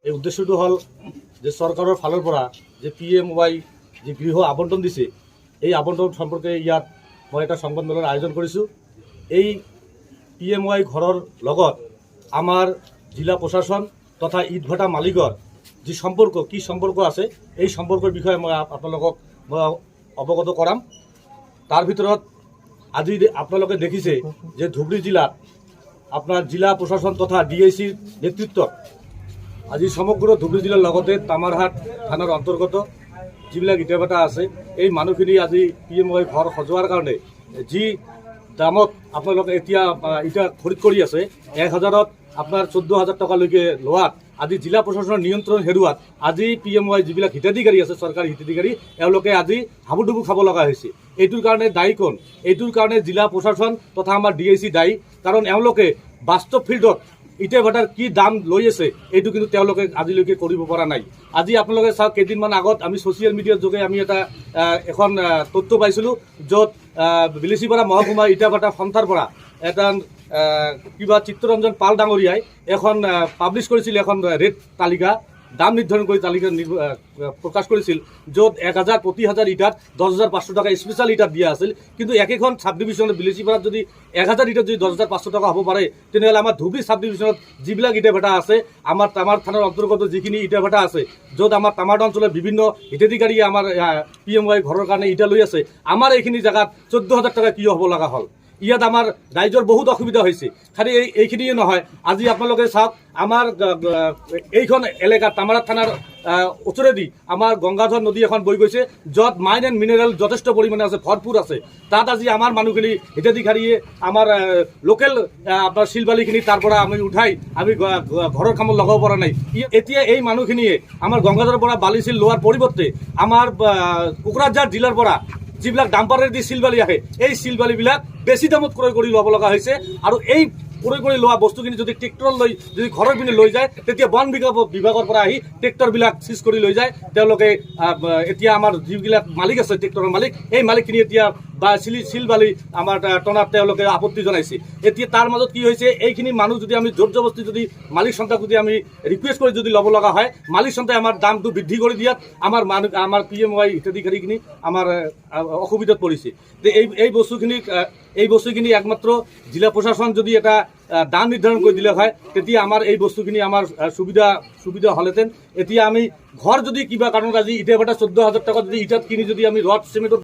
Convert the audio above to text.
এই উদ্দেশ্যটো হ'ল যে চৰকাৰৰ ফালৰ পৰা যে PMY যে গৃহ আবণ্টন দিছে, এই আবণ্টন সম্পৰ্কে ইয়াত মই এটা সংবাদমেলৰ আয়োজন কৰিছোঁ। এই PMY ঘৰৰ লগত আমাৰ জিলা প্ৰশাসন তথা ইটভাটা মালিকৰ যি সম্পৰ্ক, কি সম্পৰ্ক আছে, এই সম্পৰ্কৰ বিষয়ে মই আপোনালোকক অৱগত কৰাম। তাৰ ভিতৰত আজি আপোনালোকে দেখিছে যে ধুবুৰী জিলাত আপোনাৰ জিলা প্ৰশাসন তথা DICৰ নেতৃত্বত আজি সমগ্ৰ ধুবুৰী জিলাৰ লগতে তামাৰহাট থানাৰ অন্তৰ্গত যিবিলাক ইটাভাটা আছে, এই মানুহখিনি আজি PMY ঘৰ সজোৱাৰ কাৰণে যি দামত আপোনালোকে এতিয়া ইটা খৰিদ কৰি আছে, 1000ত আপোনাৰ 14,000 টকালৈকে লোৱাত আজি জিলা প্ৰশাসনৰ নিয়ন্ত্ৰণ হেৰুৱাত আজি PMY যিবিলাক হিতাধিকাৰী আছে, চৰকাৰী হিতাধিকাৰী, এওঁলোকে আজি হাবুডুবু খাব লগা হৈছে। এইটোৰ কাৰণে দায়ী কোন? এইটোৰ কাৰণে জিলা প্ৰশাসন তথা আমাৰ DIC দায়ী। কাৰণ এওঁলোকে বাস্তৱ ফিল্ডত ইটাভাটাৰ কি দাম লৈ আছে এইটো কিন্তু তেওঁলোকে আজিলৈকে কৰিব পৰা নাই। আজি আপোনালোকে চাওক, কেইদিনমান আগত আমি ছ'চিয়েল মিডিয়াৰ যোগে আমি এখন তথ্য পাইছিলোঁ, য'ত বিলিচিপাৰা মহকুমা ইটাভাটা সন্থাৰ পৰা এটা কিবা চিত্তৰঞ্জন পাল ডাঙৰীয়াই এখন পাব্লিছ কৰিছিল, এখন ৰেট তালিকা, দাম নিৰ্ধাৰণ কৰি তালিকা প্ৰকাশ কৰিছিল, য'ত 1000 প্ৰতি 1000 ইটাত 10,500 টকা স্পেচিয়েল ইটাত দিয়া আছিল। কিন্তু একেখন চাব ডিভিশ্যনত বিলিচিপাৰাত যদি 1000 ইটাত যদি 10,500 টকা হ'ব পাৰে, তেনেহ'লে আমাৰ ধুবুৰী চাব ডিভিশ্যনত যিবিলাক ইটাভাটা আছে, আমাৰ তামাৰ থানাৰ অন্তৰ্গত যিখিনি ইটাভাটা আছে, য'ত আমাৰ তামাৰ অঞ্চলৰ বিভিন্ন হিতাধিকাৰীয়ে আমাৰ PMY ঘৰৰ কাৰণে ইটা লৈ আছে, আমাৰ এইখিনি জেগাত 14,000 টকা কিয় হ'ব লগা হ'ল? ইয়াত আমাৰ ৰাইজৰ বহুত অসুবিধা হৈছে। খালি এইখিনিয়ে নহয়, আজি আপোনালোকে চাওক, আমাৰ এইখন এলেকা তামাৰা থানাৰ ওচৰেদি আমাৰ গংগাধৰ নদী এখন বৈ গৈছে, য'ত মাইন এণ্ড মিনাৰেল যথেষ্ট পৰিমাণে আছে, ভৰপূৰ আছে। তাত আজি আমাৰ মানুহখিনি হিতাধিকাৰীয়ে আমাৰ লোকেল আপোনাৰ শিলবালিখিনি তাৰ পৰা আমি উঠাই আমি ঘৰৰ কামত লগাব পৰা নাই। এতিয়া এই মানুহখিনিয়ে আমাৰ গংগাধৰৰ পৰা বালি শিল লোৱাৰ পৰিৱৰ্তে আমাৰ কোকৰাঝাৰ জিলাৰ পৰা যিবিলাক ডাম্পাৰেদি শিলবালি আহে, এই শিলবালিবিলাক বেছি দামত ক্ৰয় কৰি ল'ব লগা হৈছে। আৰু এই ক্ৰয় কৰি লোৱা বস্তুখিনি যদি ট্ৰেক্টৰ লৈ যদি ঘৰৰ পিনে লৈ যায়, তেতিয়া বন বিভাগৰ পৰা আহি ট্ৰেক্টৰবিলাক চিজ কৰি লৈ যায়। তেওঁলোকে এতিয়া আমাৰ যিবিলাক মালিক আছে, ট্ৰেক্টৰৰ মালিক, এই মালিকখিনি এতিয়া বা শিলবালি আমাৰ টনাত তেওঁলোকে আপত্তি জনাইছে। এতিয়া তাৰ মাজত কি হৈছে, এইখিনি মানুহ যদি আমি জোৰ জবস্তি যদি মালিক সন্থাক যদি আমি ৰিকুৱেষ্ট কৰি যদি ল'ব লগা হয়, মালিক সন্থাই আমাৰ দামটো বৃদ্ধি কৰি দিয়াত আমাৰ PMY হিতাধিকাৰীখিনি আমাৰ অসুবিধাত পৰিছে। যে এই বস্তুখিনি একমাত্ৰ জিলা প্ৰশাসন যদি এটা দাম নিৰ্ধাৰণ কৰি দিলে হয়, তেতিয়া আমাৰ এই বস্তুখিনি আমাৰ সুবিধা হ'লহেঁতেন। এতিয়া আমি ঘৰ যদি কিবা কাৰণত আজি ইটাভাটা 14,000 টকা যদি ইটাত কিনি যদি আমি ৰড চিমেণ্টত